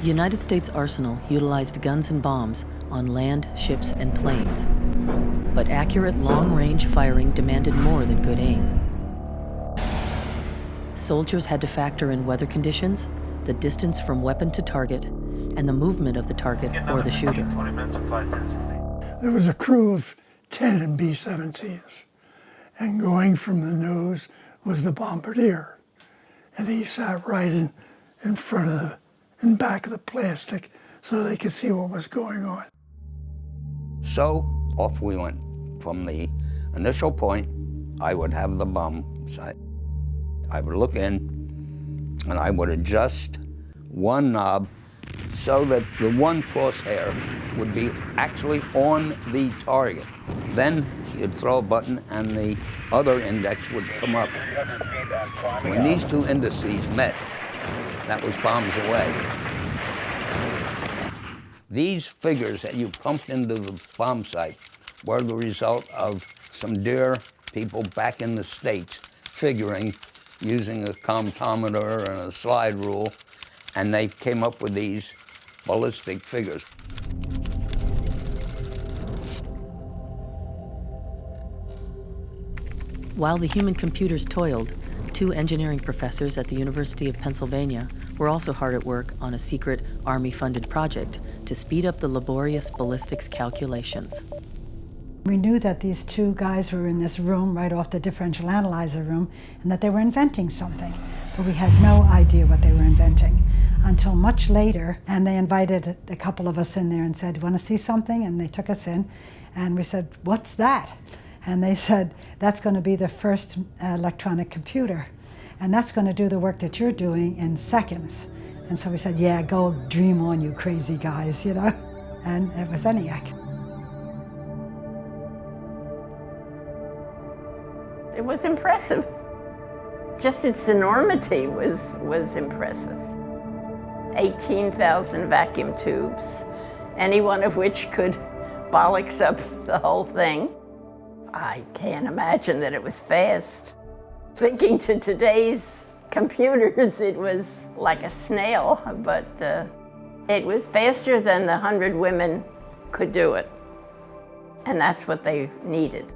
The United States arsenal utilized guns and bombs on land, ships, and planes. But accurate long-range firing demanded more than good aim. Soldiers had to factor in weather conditions, the distance from weapon to target, and the movement of the target or the shooter. There was a crew of 10 in B-17s, and going from the nose was the bombardier. And he sat right in front of in back of the plastic so they could see what was going on. So off we went. From the initial point, I would have the bomb sight. I would look in and I would adjust one knob so that the one crosshair would be actually on the target. Then you'd throw a button and the other index would come up. When these two indices met, that was bombs away. These figures that you pumped into the bomb sight were the result of some dear people back in the States figuring using a comptometer and a slide rule, and they came up with these ballistic figures. While the human computers toiled, two engineering professors at the University of Pennsylvania were also hard at work on a secret Army-funded project to speed up the laborious ballistics calculations. We knew that these two guys were in this room right off the differential analyzer room and that they were inventing something, but we had no idea what they were inventing until much later, and they invited a couple of us in there and said, "Want to see something?" And they took us in, and we said, "What's that?" And they said, "That's going to be the first electronic computer, and that's going to do the work that you're doing in seconds." And so we said, "Yeah, go dream on, you crazy guys," you know? And it was ENIAC. It was impressive. Just its enormity was impressive. 18,000 vacuum tubes, any one of which could bollocks up the whole thing. I can't imagine that it was fast. Thinking to today's computers, it was like a snail, but it was faster than the 100 women could do it. And that's what they needed.